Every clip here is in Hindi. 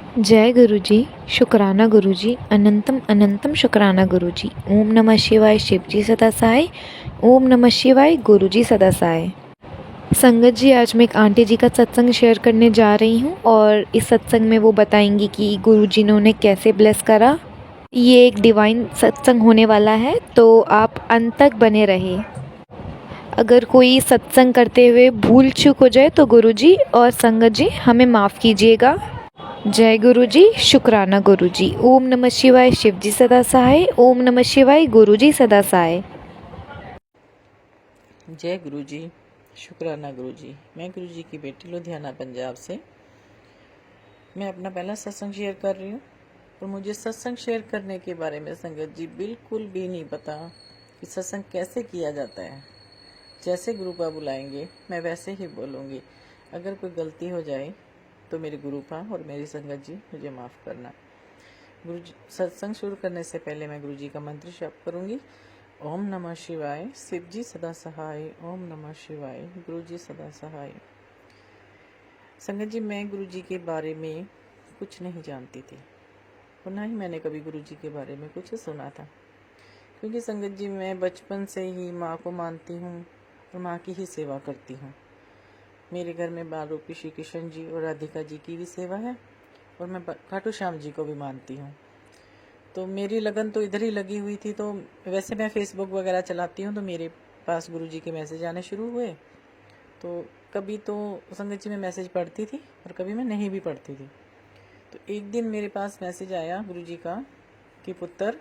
जय गुरुजी, शुक्राना गुरुजी, अनंतम अनंतम शुक्राना गुरुजी। ओम नमः शिवाय, शिवजी सदा सहाय। ओम नमः शिवाय, गुरुजी सदा सहाय। संगत जी, आज मैं एक आंटी जी का सत्संग शेयर करने जा रही हूँ और इस सत्संग में वो बताएंगी कि गुरुजी ने उन्हें कैसे ब्लेस करा। ये एक डिवाइन सत्संग होने वाला है, तो आप अंत तक बने रहे। अगर कोई सत्संग करते हुए भूल चूक हो जाए तो गुरुजी और संगत जी हमें माफ़ कीजिएगा। जय गुरुजी, शुक्राना गुरुजी। ओम नमः शिवाय, शिवजी सदा सहाय। ओम नमः शिवाय, गुरुजी सदा सहाय। जय गुरुजी, शुक्राना गुरुजी। मैं गुरुजी की बेटी लुधियाना पंजाब से। मैं अपना पहला सत्संग शेयर कर रही हूँ और मुझे सत्संग शेयर करने के बारे में संगत जी बिल्कुल भी नहीं पता कि सत्संग कैसे किया जाता है। जैसे गुरुपा बुलाएंगे मैं वैसे ही बोलूँगी। अगर कोई गलती हो जाए तो मेरे गुरुपा और मेरी संगत जी मुझे माफ़ करना। गुरुजी, सत्संग शुरू करने से पहले मैं गुरुजी का मंत्र जप करूँगी। ओम नमः शिवाय, शिवजी सदा सहाय। ओम नमः शिवाय, गुरुजी सदा सहाय। संगत जी, मैं गुरुजी के बारे में कुछ नहीं जानती थी और ना ही मैंने कभी गुरुजी के बारे में कुछ सुना था, क्योंकि संगत जी मैं बचपन से ही माँ को मानती हूँ और माँ की ही सेवा करती हूँ। मेरे घर में बाल रूपी श्री कृष्ण जी और राधिका जी की भी सेवा है और मैं खाटू श्याम जी को भी मानती हूँ। तो मेरी लगन तो इधर ही लगी हुई थी। तो वैसे मैं फेसबुक वगैरह चलाती हूँ तो मेरे पास गुरुजी के मैसेज आने शुरू हुए। तो कभी तो संगत जी में मैसेज पढ़ती थी और कभी मैं नहीं भी पढ़ती थी। तो एक दिन मेरे पास मैसेज आया गुरुजी का कि पुत्र,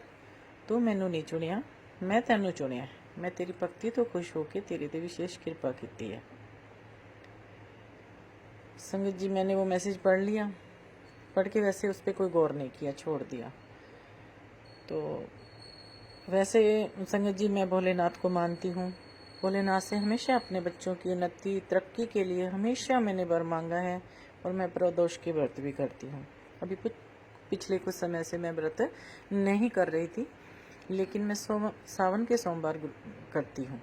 तू मैनू नहीं चुनिया, मैं तैनू चुनिया। मैं तेरी भक्ति तो खुश होके तेरे ते विशेष कृपा की है। संगत जी, मैंने वो मैसेज पढ़ लिया। पढ़ के वैसे उस पर कोई गौर नहीं किया, छोड़ दिया। तो वैसे संगत जी मैं भोलेनाथ को मानती हूँ। भोलेनाथ से हमेशा अपने बच्चों की उन्नति तरक्की के लिए हमेशा मैंने वर मांगा है और मैं प्रदोष के व्रत भी करती हूँ। अभी पिछले कुछ समय से मैं व्रत नहीं कर रही थी, लेकिन मैं सावन के सोमवार करती हूँ।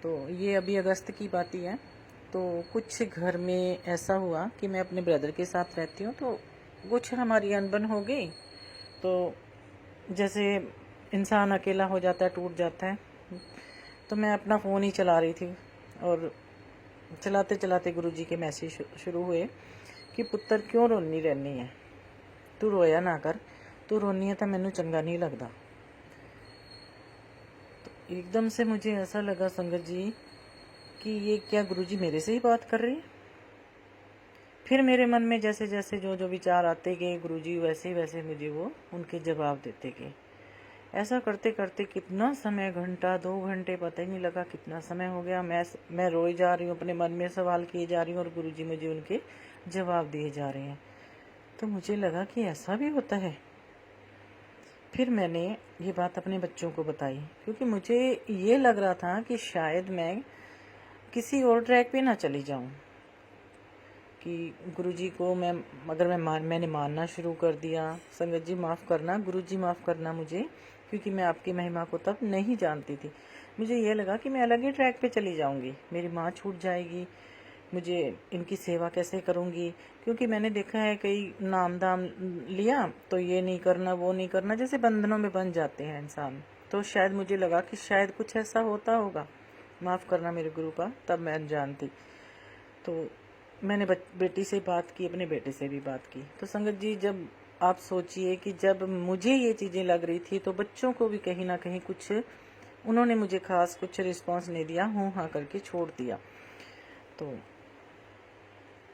तो ये अभी अगस्त की बात ही है। तो कुछ घर में ऐसा हुआ कि मैं अपने ब्रदर के साथ रहती हूँ, तो कुछ हमारी अनबन हो गई। तो जैसे इंसान अकेला हो जाता है, टूट जाता है। तो मैं अपना फ़ोन ही चला रही थी और चलाते चलाते गुरुजी के मैसेज शुरू हुए कि पुत्र क्यों रोनी रहनी है, तू रोया ना कर, तू रोनी है तो मैनू चंगा नहीं लगता। तो एकदम से मुझे ऐसा लगा संगत जी कि ये क्या गुरुजी मेरे से ही बात कर रही है। फिर मेरे मन में जैसे जैसे जो जो विचार आते गए, गुरुजी वैसे वैसे मुझे वो उनके जवाब देते गए। ऐसा करते करते कितना समय, घंटा 2 घंटे, पता ही नहीं लगा कितना समय हो गया। मैं रोई जा रही हूँ, अपने मन में सवाल किए जा रही हूँ और गुरुजी मुझे उनके जवाब दिए जा रहे हैं। तो मुझे लगा कि ऐसा भी होता है। फिर मैंने ये बात अपने बच्चों को बताई, क्योंकि मुझे ये लग रहा था कि शायद मैं किसी और ट्रैक पे ना चली जाऊँ, कि गुरुजी को मैंने मानना शुरू कर दिया। संगत जी माफ़ करना, गुरुजी माफ़ करना मुझे, क्योंकि मैं आपकी महिमा को तब नहीं जानती थी। मुझे ये लगा कि मैं अलग ही ट्रैक पे चली जाऊंगी, मेरी माँ छूट जाएगी, मुझे इनकी सेवा कैसे करूंगी। क्योंकि मैंने देखा है कई नाम दाम लिया तो ये नहीं करना वो नहीं करना, जैसे बंधनों में बन जाते हैं इंसान। तो शायद मुझे लगा कि शायद कुछ ऐसा होता होगा। माफ़ करना मेरे गुरु का, तब मैं अनजान थी। तो मैंने बेटी से बात की, अपने बेटे से भी बात की। तो संगत जी, जब आप सोचिए कि जब मुझे ये चीज़ें लग रही थी तो बच्चों को भी कहीं ना कहीं कुछ, उन्होंने मुझे खास कुछ रिस्पांस नहीं दिया, हूँ हाँ करके छोड़ दिया। तो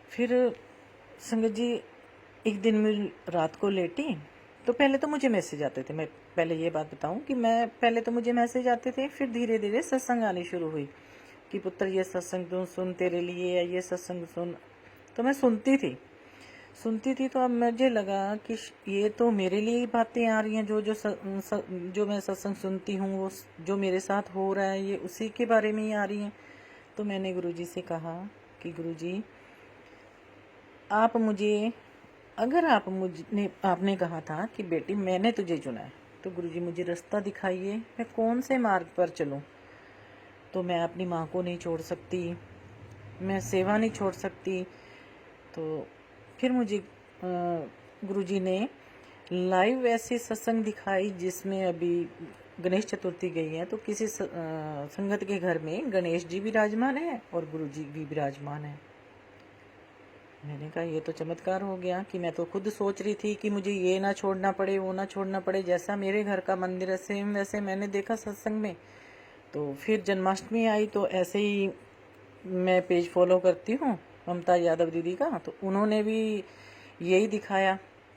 फिर संगत जी एक दिन मैं रात को लेटी, तो पहले तो मुझे मैसेज आते थे। मैं पहले ये बात बताऊं कि मैं पहले तो मुझे मैसेज आते थे, फिर धीरे धीरे सत्संग आनी शुरू हुई कि पुत्र ये सत्संग तू सुन, तेरे लिए है ये सत्संग सुन। तो मैं सुनती थी। तो अब मुझे लगा कि ये तो मेरे लिए ही बातें आ रही हैं, जो मैं सत्संग सुनती हूँ वो जो मेरे साथ हो रहा है ये उसी के बारे में ही आ रही हैं। तो मैंने गुरुजी से कहा कि गुरुजी, आप मुझे, अगर आपने कहा था कि बेटी मैंने तुझे चुना है, तो गुरुजी मुझे रास्ता दिखाइए, मैं कौन से मार्ग पर चलूं। तो मैं अपनी माँ को नहीं छोड़ सकती, मैं सेवा नहीं छोड़ सकती। तो फिर मुझे गुरुजी ने लाइव ऐसी सत्संग दिखाई जिसमें अभी गणेश चतुर्थी गई है, तो किसी संगत के घर में गणेश जी विराजमान है और गुरुजी भी विराजमान है। मैंने कहा ये तो चमत्कार हो गया कि मैं तो खुद सोच रही थी कि मुझे ये ना छोड़ना पड़े, वो ना छोड़ना पड़े, जैसा मेरे घर का मंदिर है सेम वैसे मैंने देखा सत्संग में। तो फिर जन्माष्टमी आई तो ऐसे ही मैं पेज फॉलो करती हूँ ममता यादव दीदी का, तो उन्होंने भी यही दिखाया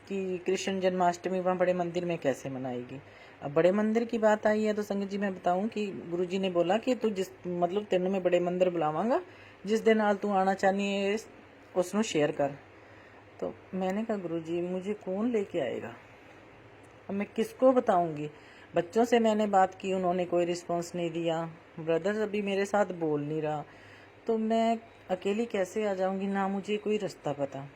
कि कृष्ण जन्माष्टमी वहाँ बड़े मंदिर में कैसे मनाएगी। अब बड़े मंदिर की बात आई है तो संगत जी मैं बताऊं कि गुरुजी ने बोला कि तू जिस मतलब तेन मैं बड़े मंदिर बुलावांगा, जिस दिन नाल तू आना चाहनी है उसनों शेयर कर। तो मैंने कहा गुरुजी मुझे कौन लेके आएगा, अब मैं किसको बताऊंगी। बच्चों से मैंने बात की, उन्होंने कोई रिस्पॉन्स नहीं दिया, ब्रदर अभी मेरे साथ बोल नहीं रहा, तो मैं अकेली कैसे आ जाऊंगी, ना मुझे कोई रास्ता पता।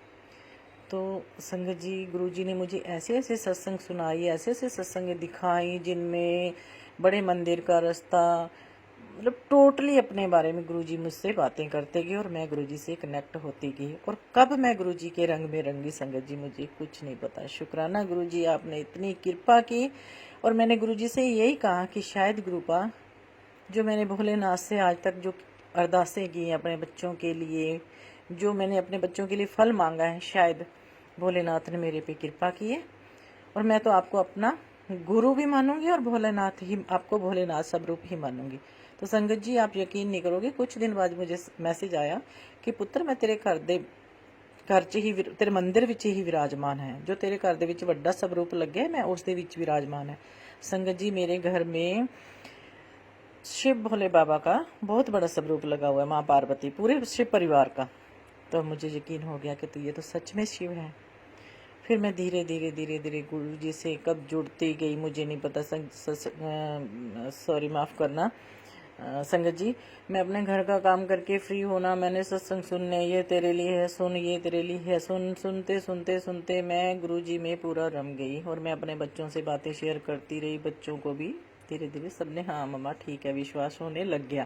तो संगत जी गुरुजी ने मुझे ऐसे ऐसे सत्संग सुनाई, ऐसे ऐसे सत्संग दिखाई जिनमें बड़े मंदिर का रास्ता, मतलब टोटली अपने बारे में गुरुजी मुझसे बातें करते गए और मैं गुरुजी से कनेक्ट होती गई। और कब मैं गुरुजी के रंग में रंगी संगत जी मुझे कुछ नहीं पता। शुक्राना गुरुजी, आपने इतनी कृपा की। और मैंने गुरुजी से यही कहा कि शायद गुरुपा जो मैंने भोलेनाथ से आज तक जो अरदासें की हैं अपने बच्चों के लिए, जो मैंने अपने बच्चों के लिए फल मांगा है, शायद भोलेनाथ ने मेरे पे कृपा की है। और मैं तो आपको अपना गुरु भी मानूंगी और भोलेनाथ ही, आपको भोलेनाथ स्वरूप ही मानूंगी। तो संगत जी आप यकीन नहीं करोगे, कुछ दिन बाद मुझे मैसेज आया कि पुत्र मैं तेरे घर 'ਚ ही तेरे मंदिर ਵਿੱਚ ही विराजमान है, जो तेरे घर ਦੇ ਵਿੱਚ ਵੱਡਾ स्वरूप लगे मैं उस ਦੇ ਵਿੱਚ विराजमान है। संगत जी मेरे घर में शिव भोले बाबा का बहुत बड़ा स्वरूप लगा हुआ है, माँ पार्वती, पूरे शिव परिवार का। तो मुझे यकीन हो गया कि तो ये तो सच में शिव है। फिर मैं धीरे धीरे गुरु जी से कब जुड़ती गई मुझे नहीं पता। सॉरी माफ़ करना संगत जी, मैं अपने घर का काम करके फ्री होना, मैंने सत्संग सुनने, ये तेरे लिए है सुन, ये तेरे लिए है सुन, सुनते सुनते सुनते मैं गुरु जी में पूरा रम गई। और मैं अपने बच्चों से बातें शेयर करती रही, बच्चों को भी धीरे धीरे सबने हाँ मम्मा ठीक है विश्वास होने लग गया।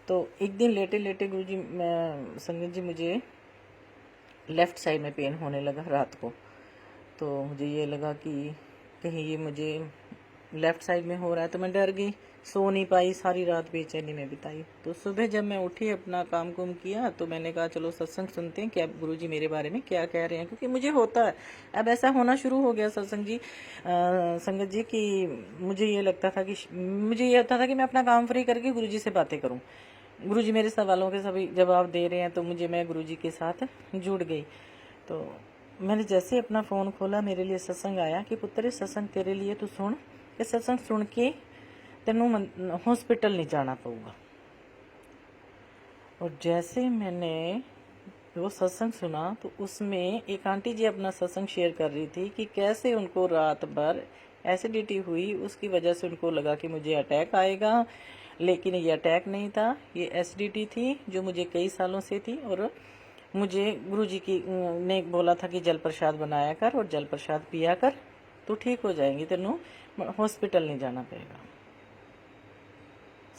तो एक दिन लेटे लेटे गुरुजी संगत जी मुझे लेफ़्ट साइड में पेन होने लगा रात को। तो मुझे ये लगा कि कहीं ये मुझे लेफ़्ट साइड में हो रहा है, तो मैं डर गई, सो नहीं पाई, सारी रात बेचैनी में बिताई। तो सुबह जब मैं उठी अपना काम कुम किया तो मैंने कहा चलो सत्संग सुनते हैं क्या गुरुजी मेरे बारे में क्या कह रहे हैं, क्योंकि मुझे होता है अब ऐसा होना शुरू हो गया सत्संग जी संगत जी कि मुझे ये लगता था कि मुझे ये होता था कि मैं अपना काम फ्री करके गुरुजी से बातें करूँ। गुरुजी मेरे सवालों के सभी जवाब दे रहे हैं, तो मुझे मैं गुरुजी के साथ जुड़ गई। तो मैंने जैसे अपना फ़ोन खोला मेरे लिए सत्संग आया कि पुत्र सत्संग तेरे लिए तू सुन, ये सत्संग सुन के तेनों हॉस्पिटल नहीं जाना पड़ेगा। और जैसे मैंने वो सत्संग सुना तो उसमें एक आंटी जी अपना सत्संग शेयर कर रही थी कि कैसे उनको रात भर एसिडिटी हुई, उसकी वजह से उनको लगा कि मुझे अटैक आएगा, लेकिन ये अटैक नहीं था, ये एसिडिटी थी जो मुझे कई सालों से थी। और मुझे गुरुजी की ने बोला था कि जल प्रसाद बनाया कर और जल प्रसाद पिया कर तो ठीक हो जाएंगी, तेनों हॉस्पिटल नहीं जाना पड़ेगा।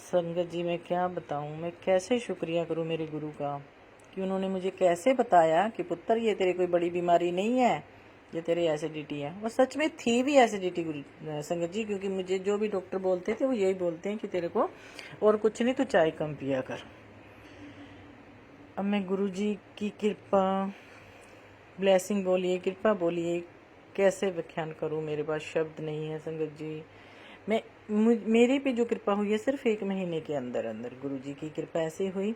संगत जी मैं क्या बताऊं, मैं कैसे शुक्रिया करूं मेरे गुरु का कि उन्होंने मुझे कैसे बताया कि पुत्र ये तेरे कोई बड़ी बीमारी नहीं है, ये तेरे एसिडिटी है। और सच में थी भी एसिडिटी संगत जी, क्योंकि मुझे जो भी डॉक्टर बोलते थे वो यही बोलते हैं कि तेरे को और कुछ नहीं तो चाय कम पिया कर। अब मैं गुरुजी की कृपा, ब्लेसिंग बोलिए, कृपा बोलिए, कैसे व्याख्यान करूं, मेरे पास शब्द नहीं है संगत जी। मेरे पे जो कृपा हुई है सिर्फ 1 महीने के अंदर अंदर गुरुजी की कृपा ऐसी हुई।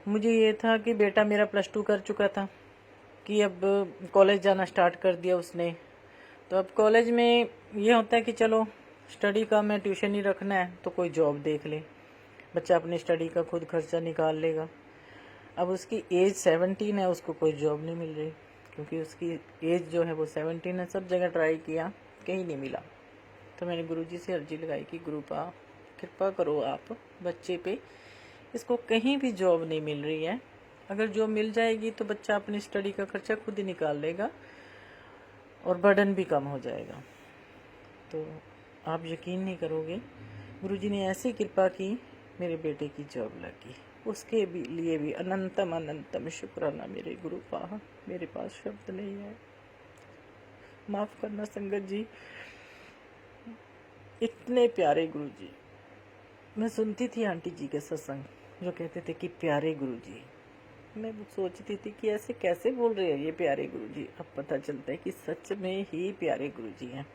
मुझे ये था कि बेटा मेरा +2 कर चुका था कि अब कॉलेज जाना स्टार्ट कर दिया उसने। तो अब कॉलेज में ये होता है कि चलो स्टडी का मैं ट्यूशन ही रखना है तो कोई जॉब देख ले, बच्चा अपनी स्टडी का खुद खर्चा निकाल लेगा। अब उसकी एज 17 है, उसको कोई जॉब नहीं मिल रही क्योंकि उसकी एज जो है वो 17 है। सब जगह ट्राई किया, कहीं नहीं मिला। तो मैंने गुरुजी से अर्जी लगाई कि गुरुपा कृपा करो आप बच्चे पे, इसको कहीं भी जॉब नहीं मिल रही है, अगर जॉब मिल जाएगी तो बच्चा अपनी स्टडी का खर्चा खुद ही निकाल लेगा और बर्डन भी कम हो जाएगा। तो आप यकीन नहीं करोगे, गुरुजी ने ऐसी कृपा की मेरे बेटे की जॉब लगी। उसके भी लिए भी अनंतम अनंतम शुक्राना मेरे गुरुपा। मेरे पास शब्द नहीं है। माफ़ करना संगत जी, इतने प्यारे गुरुजी। मैं सुनती थी आंटी जी के सत्संग, जो कहते थे कि प्यारे गुरुजी। मैं वो सोचती थी कि ऐसे कैसे बोल रहे हैं ये प्यारे गुरुजी। अब पता चलता है कि सच में ही प्यारे गुरुजी हैं।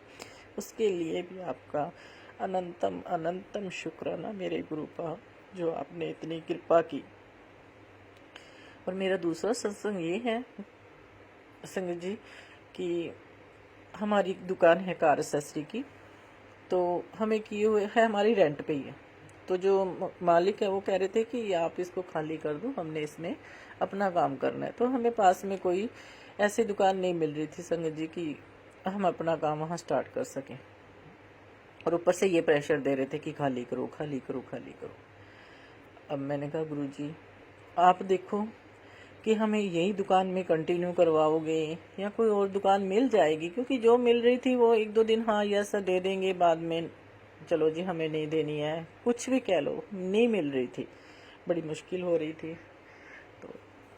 उसके लिए भी आपका अनंतम अनंतम शुक्राना मेरे गुरु का, जो आपने इतनी कृपा की। और मेरा दूसरा सत्संग ये है संगत जी कि हमारी दुकान है कार एक्सेसरी की, तो हमें किए हुए है, हमारी रेंट पे ही है। तो जो मालिक है वो कह रहे थे कि आप इसको खाली कर दो, हमने इसमें अपना काम करना है। तो हमें पास में कोई ऐसी दुकान नहीं मिल रही थी संगत जी कि हम अपना काम वहाँ स्टार्ट कर सकें, और ऊपर से ये प्रेशर दे रहे थे कि खाली करो खाली करो खाली करो। अब मैंने कहा गुरुजी आप देखो कि हमें यही दुकान में कंटिन्यू करवाओगे या कोई और दुकान मिल जाएगी, क्योंकि जो मिल रही थी वो एक दो दिन हाँ यस दे देंगे, बाद में चलो जी हमें नहीं देनी है, कुछ भी कह लो, नहीं मिल रही थी, बड़ी मुश्किल हो रही थी। तो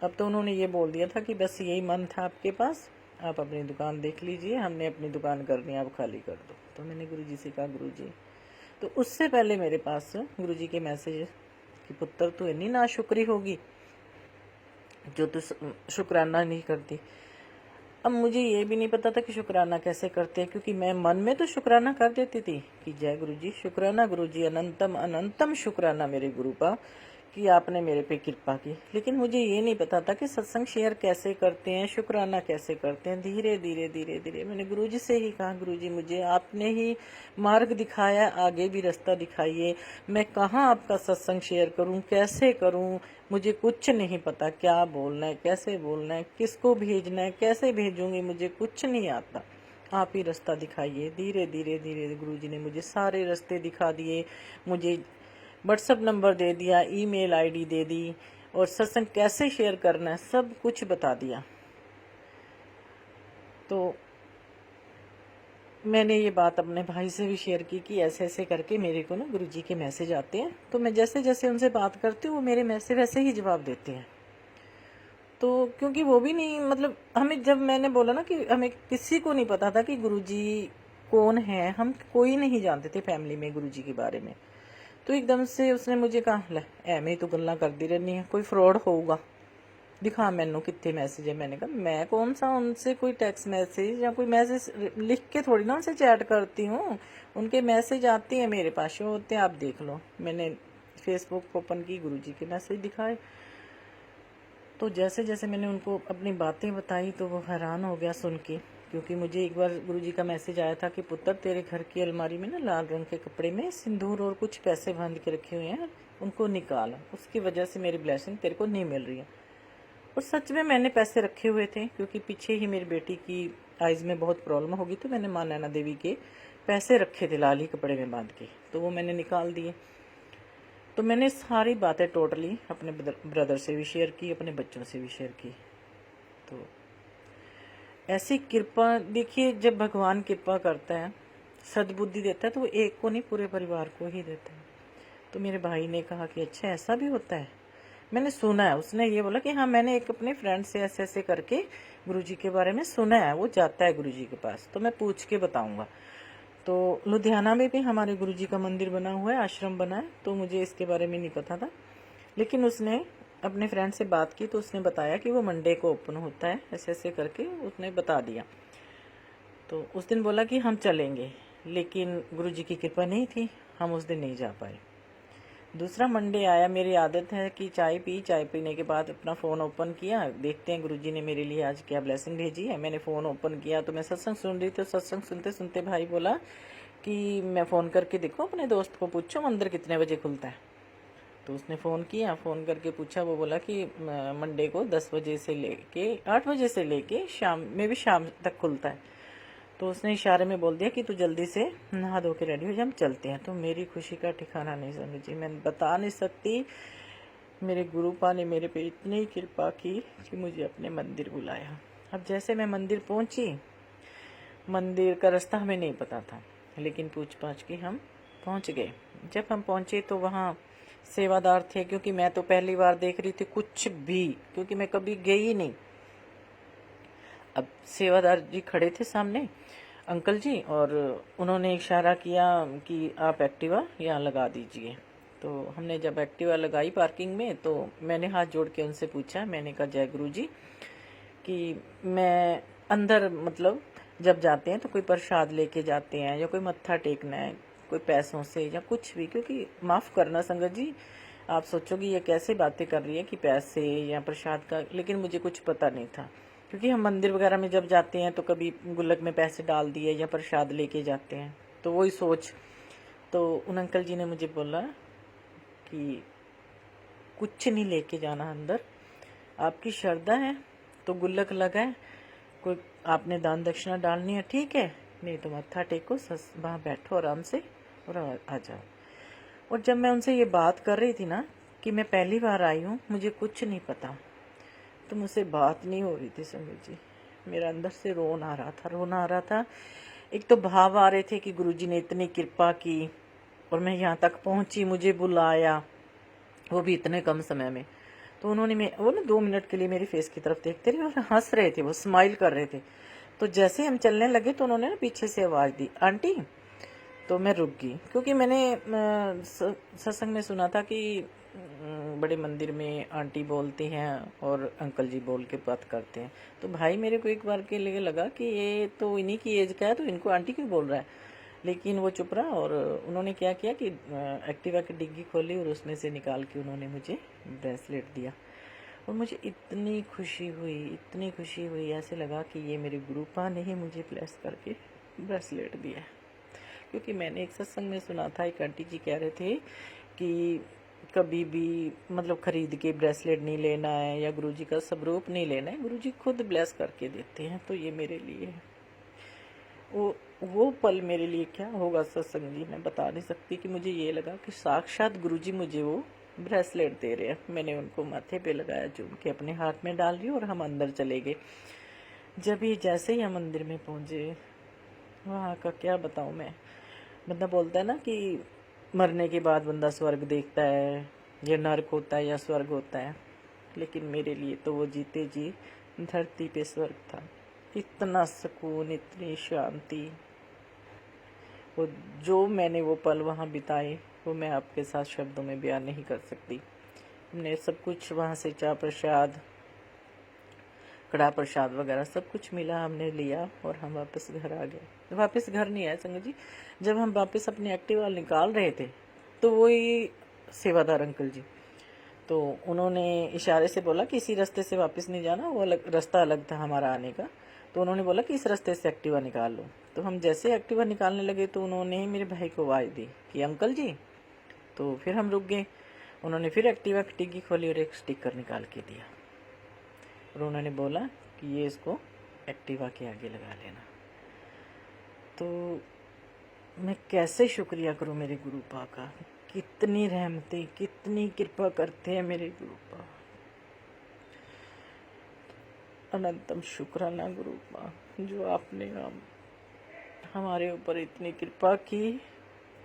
अब तो उन्होंने ये बोल दिया था कि बस यही मन था आपके पास, आप अपनी दुकान देख लीजिए, हमने अपनी दुकान करनी है, आप खाली कर दो। तो मैंने गुरुजी से कहा गुरुजी, तो उससे पहले मेरे पास गुरुजी के मैसेज कि पुत्र तू इतनी नाशुक्री होगी जो तू शुक्राना नहीं करती। अब मुझे ये भी नहीं पता था कि शुक्राना कैसे करते हैं, क्योंकि मैं मन में तो शुक्राना कर देती थी कि जय गुरुजी, शुक्राना गुरुजी, अनंतम अनंतम शुक्राना मेरे गुरु का कि आपने मेरे पे कृपा की। लेकिन मुझे ये नहीं पता था कि सत्संग शेयर कैसे करते हैं, शुक्राना कैसे करते हैं। धीरे धीरे धीरे धीरे मैंने गुरुजी से ही कहा गुरुजी मुझे आपने ही मार्ग दिखाया, आगे भी रास्ता दिखाइए, मैं कहाँ आपका सत्संग शेयर करूँ, कैसे करूँ, मुझे कुछ नहीं पता, क्या बोलना है, कैसे बोलना है, किसको भेजना है, कैसे भेजूंगी, मुझे कुछ नहीं आता, आप ही रास्ता दिखाइए। धीरे धीरे धीरे गुरुजी ने मुझे सारे रास्ते दिखा दिए, मुझे व्हाट्सएप नंबर दे दिया, ईमेल आईडी दे दी, और सत्संग कैसे शेयर करना है सब कुछ बता दिया। तो मैंने ये बात अपने भाई से भी शेयर की कि ऐसे ऐसे करके मेरे को ना गुरुजी के मैसेज आते हैं, तो मैं जैसे जैसे उनसे बात करती हूँ वो मेरे मैसेज वैसे ही जवाब देते हैं। तो क्योंकि वो भी नहीं, मतलब हमें, जब मैंने बोला ना कि हमें किसी को नहीं पता था कि गुरुजी कौन है, हम कोई नहीं जानते थे फैमिली में गुरुजी के बारे में। तो एकदम से उसने मुझे कहा ले एवें ही तो गल्ला करती रहनी है, कोई फ्रॉड होगा, दिखा मैनू कितने मैसेज है। मैंने कहा मैं कौन सा उनसे कोई टेक्स्ट मैसेज या कोई मैसेज लिख के थोड़ी ना उनसे चैट करती हूँ, उनके मैसेज आते हैं मेरे पास, वो होते हैं, आप देख लो। मैंने फेसबुक ओपन की, गुरुजी के मैसेज दिखाए। तो जैसे जैसे मैंने उनको अपनी बातें बताई तो वो हैरान हो गया सुन के, क्योंकि मुझे एक बार गुरुजी का मैसेज आया था कि पुत्र तेरे घर की अलमारी में ना लाल रंग के कपड़े में सिंदूर और कुछ पैसे बांध के रखे हुए हैं, उनको निकाल, उसकी वजह से मेरी ब्लेसिंग तेरे को नहीं मिल रही है। और सच में मैंने पैसे रखे हुए थे, क्योंकि पीछे ही मेरी बेटी की आइज़ में बहुत प्रॉब्लम होगी, तो मैंने माँ नैना देवी के पैसे रखे थे लाल ही कपड़े में बांध के, तो वो मैंने निकाल दिए। तो मैंने सारी बातें टोटली अपने ब्रदर से भी शेयर की, अपने बच्चों से भी शेयर की। तो ऐसी कृपा देखिए, जब भगवान कृपा करता है, सद्बुद्धि देता है, तो वो एक को नहीं पूरे परिवार को ही देता है। तो मेरे भाई ने कहा कि अच्छा ऐसा भी होता है, मैंने सुना है। उसने ये बोला कि हाँ मैंने एक अपने फ्रेंड से ऐसे ऐसे करके गुरुजी के बारे में सुना है, वो जाता है गुरुजी के पास, तो मैं पूछ के बताऊंगा। तो लुधियाना में भी हमारे गुरुजी का मंदिर बना हुआ है, आश्रम बना है, तो मुझे इसके बारे में नहीं पता था। लेकिन उसने अपने फ्रेंड से बात की तो उसने बताया कि वो मंडे को ओपन होता है, ऐसे ऐसे करके उसने बता दिया। तो उस दिन बोला कि हम चलेंगे, लेकिन गुरुजी की कृपा नहीं थी, हम उस दिन नहीं जा पाए। दूसरा मंडे आया, मेरी आदत है कि चाय पीने के बाद अपना फ़ोन ओपन किया, देखते हैं गुरुजी ने मेरे लिए आज क्या ब्लेसिंग भेजी है। मैंने फ़ोन ओपन किया तो मैं सत्संग सुन रही थी, तो सत्संग सुनते सुनते भाई बोला कि मैं फ़ोन करके देखो, अपने दोस्त को पूछो मंदिर कितने बजे खुलता है। तो उसने फ़ोन किया, फ़ोन करके पूछा, वो बोला कि मंडे को 10 बजे से लेके 8 बजे से लेके शाम में भी शाम तक खुलता है। तो उसने इशारे में बोल दिया कि तू जल्दी से नहा धो के रेडी हो जा, हम चलते हैं। तो मेरी खुशी का ठिकाना नहीं समझी, मैं बता नहीं सकती। मेरे गुरुपा ने मेरे पे इतनी कृपा की कि मुझे अपने मंदिर बुलाया। अब जैसे मैं मंदिर पहुंची, मंदिर का रास्ता हमें नहीं पता था, लेकिन पूछ पाछ के हम पहुंच गए। जब हम पहुंचे तो वहाँ सेवादार थे, क्योंकि मैं तो पहली बार देख रही थी कुछ भी, क्योंकि मैं कभी गई नहीं। अब सेवादार जी खड़े थे सामने, अंकल जी, और उन्होंने इशारा किया कि आप एक्टिवा यहाँ लगा दीजिए। तो हमने जब एक्टिवा लगाई पार्किंग में, तो मैंने हाथ जोड़ के उनसे पूछा, मैंने कहा जय गुरु जी कि मैं अंदर मतलब जब जाते हैं तो कोई प्रसाद लेके जाते हैं या कोई मत्था टेकना है, कोई पैसों से या कुछ भी, क्योंकि माफ़ करना संगत जी, आप सोचोगे ये कैसे बातें कर रही है कि पैसे या प्रसाद का, लेकिन मुझे कुछ पता नहीं था, क्योंकि हम मंदिर वगैरह में जब जाते हैं तो कभी गुल्लक में पैसे डाल दिए या प्रसाद लेके जाते हैं, तो वही सोच। तो उन अंकल जी ने मुझे बोला कि कुछ नहीं लेके जाना अंदर, आपकी श्रद्धा है तो गुल्लक लगाए, कोई आपने दान दक्षिणा डालनी है ठीक है, नहीं तो मत्था टेको, वहाँ बैठो आराम से और आ जाओ। और जब मैं उनसे ये बात कर रही थी ना कि मैं पहली बार आई हूँ, मुझे कुछ नहीं पता, तो मुझसे बात नहीं हो रही थी संगत जी, मेरा अंदर से रोना आ रहा था। एक तो भाव आ रहे थे कि गुरुजी ने इतनी कृपा की और मैं यहाँ तक पहुँची, मुझे बुलाया, वो भी इतने कम समय में। तो उन्होंने वो ना 2 मिनट के लिए मेरी फेस की तरफ देखते रहे और हंस रहे थे, वो स्माइल कर रहे थे। तो जैसे हम चलने लगे तो उन्होंने ना पीछे से आवाज़ दी, आंटी। तो मैं रुक गई, क्योंकि मैंने सत्संग में सुना था कि बड़े मंदिर में आंटी बोलती हैं और अंकल जी बोल के बात करते हैं। तो भाई मेरे को एक बार के लिए लगा कि ये तो इन्हीं की एज का है, तो इनको आंटी क्यों बोल रहा है, लेकिन वो चुप रहा। और उन्होंने क्या किया कि एक्टिवा की डिग्गी खोली और उसमें से निकाल के उन्होंने मुझे ब्रेसलेट दिया। और मुझे इतनी खुशी हुई, ऐसे लगा कि ये मेरे गुरुपा ने ही मुझे ब्लेस करके ब्रेसलेट दिया है। क्योंकि मैंने एक सत्संग में सुना था, एक आंटी जी कह रहे थे कि कभी भी मतलब खरीद के ब्रेसलेट नहीं लेना है या गुरुजी का स्वरूप नहीं लेना है, गुरुजी खुद ब्लेस करके देते हैं। तो ये मेरे लिए वो पल मेरे लिए क्या होगा सत्संग जी, मैं बता नहीं सकती। कि मुझे ये लगा कि साक्षात गुरुजी मुझे वो ब्रेसलेट दे रहे हैं। मैंने उनको माथे पे लगाया, चूम के अपने हाथ में डाल दी और हम अंदर चले गए। जब ये जैसे ही हम मंदिर में पहुंचे, वहाँ का क्या बताऊँ मैं। बंदा बोलता है ना कि मरने के बाद बंदा स्वर्ग देखता है, या नर्क होता है या स्वर्ग होता है, लेकिन मेरे लिए तो वो जीते जी धरती पे स्वर्ग था। इतना सुकून, इतनी शांति, वो जो मैंने वो पल वहाँ बिताए, वो मैं आपके साथ शब्दों में बयान नहीं कर सकती। हमने सब कुछ वहाँ से चाय प्रसाद, कड़ा प्रसाद वगैरह सब कुछ मिला, हमने लिया और हम वापस घर आ गए। वापस घर नहीं आए संगत जी, जब हम वापस अपनी एक्टिवा निकाल रहे थे तो वही सेवादार अंकल जी, तो उन्होंने इशारे से बोला कि इसी रास्ते से वापस नहीं जाना, वो अलग रास्ता अलग था हमारा आने का। तो उन्होंने बोला कि इस रास्ते से एक्टिवा निकाल लो। तो हम जैसे एक्टिवा निकालने लगे तो उन्होंने मेरे भाई को आवाज़ दी कि अंकल जी। तो फिर हम रुक गए। उन्होंने फिर एक्टिवा की डिग्गी खोली और एक स्टिकर निकाल के दिया और उन्होंने बोला कि ये इसको एक्टिवा के आगे लगा लेना। तो मैं कैसे शुक्रिया करूं मेरे गुरुपा का, कितनी रहमतें, कितनी कृपा करते हैं मेरे गुरुपा। अनंतम शुक्राना गुरुपा, जो आपने हमारे ऊपर इतनी कृपा की,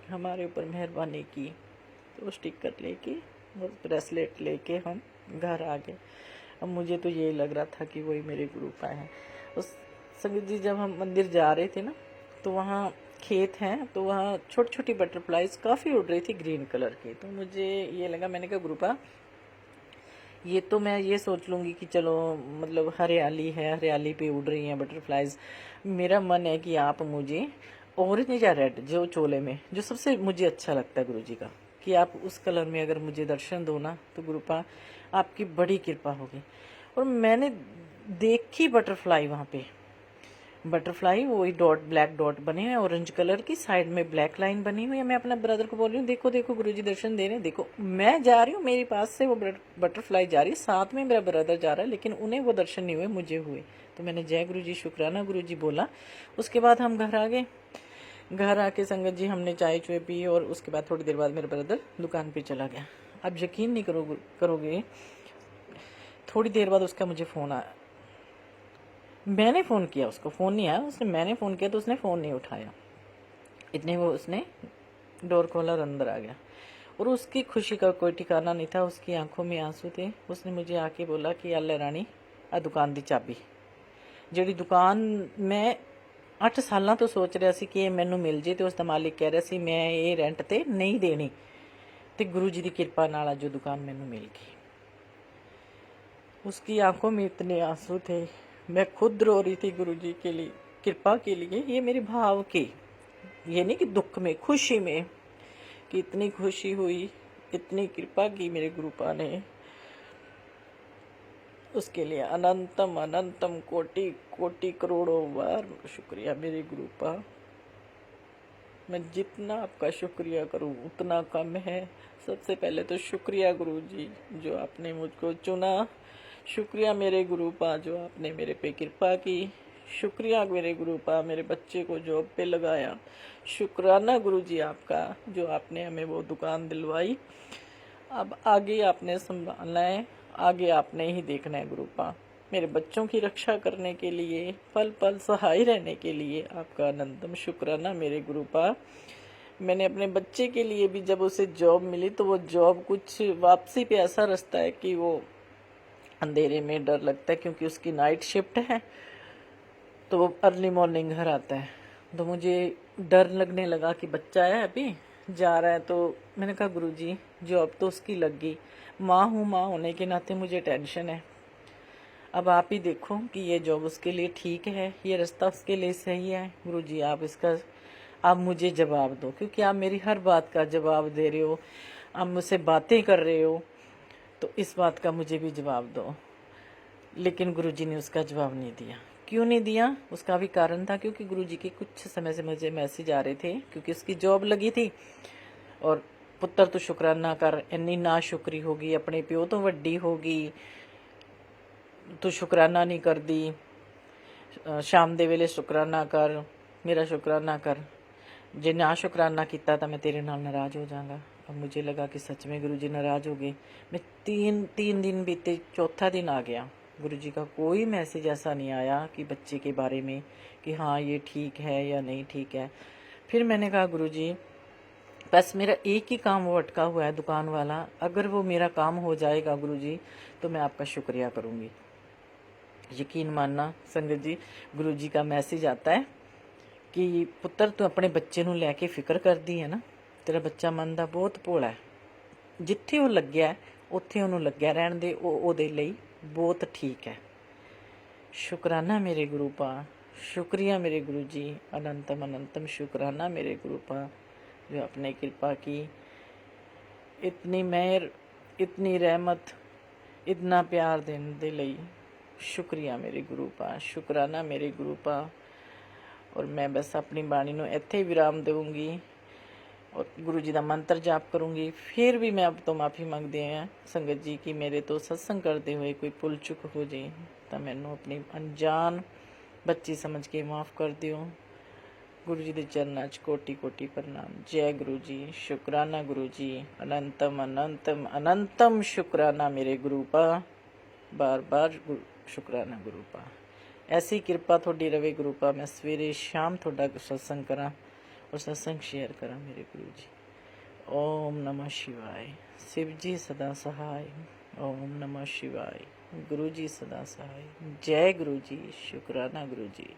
हमारे ऊपर मेहरबानी की। तो स्टिकर लेके और ब्रेसलेट लेके हम घर आ गए। अब मुझे तो ये लग रहा था कि वही मेरे गुरुपा हैं। उस संगत जी जब हम मंदिर जा रहे थे ना, तो वहाँ खेत हैं, तो वहाँ छोटी छोटी बटरफ्लाइज काफ़ी उड़ रही थी ग्रीन कलर की। तो मुझे ये लगा, मैंने कहा गुरुपा ये तो मैं ये सोच लूँगी कि चलो मतलब हरियाली है, हरियाली पे उड़ रही हैं बटरफ्लाइज। मेरा मन है कि आप मुझे ऑरेंज या रेड, जो चोले में जो सबसे मुझे अच्छा लगता है गुरुजी का, कि आप उस कलर में अगर मुझे दर्शन दो ना, तो गुरुपा आपकी बड़ी कृपा होगी। और मैंने देखी बटरफ्लाई, वहाँ पे बटरफ्लाई वही डॉट, ब्लैक डॉट बने हुए ऑरेंज कलर की, साइड में ब्लैक लाइन बनी हुई है। मैं अपना ब्रदर को बोल रही हूँ, देखो देखो गुरुजी दर्शन दे रहे हैं, देखो। मैं जा रही हूँ, मेरे पास से वो बटरफ्लाई जा रही है, साथ में मेरा ब्रदर जा रहा है, लेकिन उन्हें वो दर्शन नहीं हुए, मुझे हुए। तो मैंने जय गुरुजी, शुक्राना गुरुजी बोला। उसके बाद हम घर आ गए। घर आके संगत जी हमने चाय चुए पी और उसके बाद थोड़ी देर बाद मेरा ब्रदर दुकान पे चला गया। अब यकीन नहीं करोगे, थोड़ी देर बाद उसका मुझे फ़ोन आया। मैंने फ़ोन किया, उसको फ़ोन नहीं आया, मैंने फ़ोन किया तो उसने फ़ोन नहीं उठाया। इतने वो उसने डोर खोला और अंदर आ गया। और उसकी खुशी का कोई ठिकाना नहीं था, उसकी आंखों में आंसू थे। उसने मुझे आके बोला कि अल्लाह रानी आ दुकान दी चाबी। ਜਿਹੜੀ ਦੁਕਾਨ ਮੈਂ 8 ਸਾਲਾਂ ਤੋਂ ਸੋਚ ਰਿਹਾ ਸੀ ਕਿ ਇਹ ਮੈਨੂੰ ਮਿਲ ਜੇ, ਤੇ ਉਸ ਦਾ ਮਾਲਿਕ ਕਹਿ ਰਿਹਾ ਸੀ ਮੈਂ ਇਹ ਰੈਂਟ ਤੇ ਨਹੀਂ ਦੇਣੀ, ਤੇ गुरु जी की कृपा नाल आज जो दुकान मैनू मिल गई। उसकी आंखों में इतने आंसू थे, मैं खुद रो रही थी गुरु जी के लिए, कृपा के लिए। ये मेरे भाव के, ये नहीं कि दुख में, खुशी में, कि इतनी खुशी हुई, इतनी कृपा की मेरे गुरुपा ने। उसके लिए अनंतम अनंतम कोटि कोटि करोड़ों बार शुक्रिया मेरे गुरुपा। मैं जितना आपका शुक्रिया करूं उतना कम है। सबसे पहले तो शुक्रिया गुरु जी जो आपने मुझको चुना, शुक्रिया मेरे गुरुपा जो आपने मेरे पे कृपा की, शुक्रिया मेरे गुरुपा मेरे बच्चे को जॉब पे लगाया, शुक्राना गुरु जी आपका जो आपने हमें वो दुकान दिलवाई। अब आगे आपने संभालना है, आगे आपने ही देखना है गुरुपा। मेरे बच्चों की रक्षा करने के लिए, पल पल सहाय रहने के लिए आपका अनंतम शुक्राना मेरे गुरुपा। मैंने अपने बच्चे के लिए भी जब उसे जॉब मिली तो वो जॉब कुछ वापसी पे ऐसा रास्ता है कि वो अंधेरे में डर लगता है, क्योंकि उसकी नाइट शिफ्ट है तो वो अर्ली मॉर्निंग घर आता है। तो मुझे डर लगने लगा कि बच्चा है अभी जा रहा है, तो मैंने कहा गुरुजी जॉब तो उसकी लग गई, माँ हूँ, माँ होने के नाते मुझे टेंशन है। अब आप ही देखो कि ये जॉब उसके लिए ठीक है, ये रास्ता उसके लिए सही है। गुरुजी आप इसका आप मुझे जवाब दो, क्योंकि आप मेरी हर बात का जवाब दे रहे हो, आप मुझसे बातें कर रहे हो, तो इस बात का मुझे भी जवाब दो। लेकिन गुरुजी ने उसका जवाब नहीं दिया। क्यों नहीं दिया? उसका भी कारण था, क्योंकि गुरुजी के कुछ समय से मुझे मैसेज आ रहे थे, क्योंकि उसकी जॉब लगी थी। और पुत्र तो शुकराना कर, इन्नी ना शुक्री होगी, अपने प्यो तो वड्डी होगी, तू शुकराना नहीं कर दी, शाम दे वेले शुकराना कर, मेरा शुकराना कर, जे ना शुकराना किया तो मैं तेरे नाल नाराज हो जाऊंगा। अब मुझे लगा कि सच में गुरुजी नाराज हो गए। मैं तीन दिन बीते, चौथा दिन आ गया, गुरुजी का कोई मैसेज ऐसा नहीं आया कि बच्चे के बारे में कि हाँ ये ठीक है या नहीं ठीक है। फिर मैंने कहा गुरुजी बस मेरा एक ही काम वो अटका हुआ है दुकान वाला, अगर वो मेरा काम हो जाएगा गुरुजी तो मैं आपका शुक्रिया करूँगी। यकीन मानना संगत जी, गुरुजी का मैसेज आता है कि पुत्र तू अपने बच्चे नूं लैके फिक्र करदी है ना, तेरा बच्चा मन दा बहुत भोला है, जिथे वो लग्या है उत्थे उहनूं लग्या रहण दे, ओहदे लई बहुत ठीक है। शुकराना मेरे गुरुपा, शुक्रिया मेरे गुरुजी, अनंतम अनंतम शुकराना मेरे गुरुपा जो आपने कृपा की, इतनी मेहर, इतनी रहमत, इतना प्यार देने दे लई शुक्रिया मेरे गुरुपा, शुकराना मेरे गुरुपा। और मैं बस अपनी बाणी नूं इत्थे ही विराम दूंगी और गुरु जी का मंत्र जाप करूँगी। फिर भी मैं अब तो माफ़ी मंगती हैं संगत जी कि मेरे तो सत्संग करते हुए कोई भुल चुक हो जाए तो मैनू अपनी अनजान बच्ची समझ के माफ़ कर दियो। गुरु जी के चरणों च कोटि कोटि प्रणाम। जय गुरु जी, शुकराना गुरु जी, अनंतम अनंतम अनंतम शुकराना मेरे गुरुपा, बार बार शुकराना गुरुपा। ऐसी कृपा थोड़ी रवे गुरुपा, मैं सवेरे शाम थोड़ा सत्संग करा और सत्संग शेयर करा मेरे गुरु जी। ओम नमः शिवाय। शिव जी सदा सहाय। ओम नमः शिवाय। गुरु जी सदा सहाय। जय गुरु जी, शुकराना गुरु जी।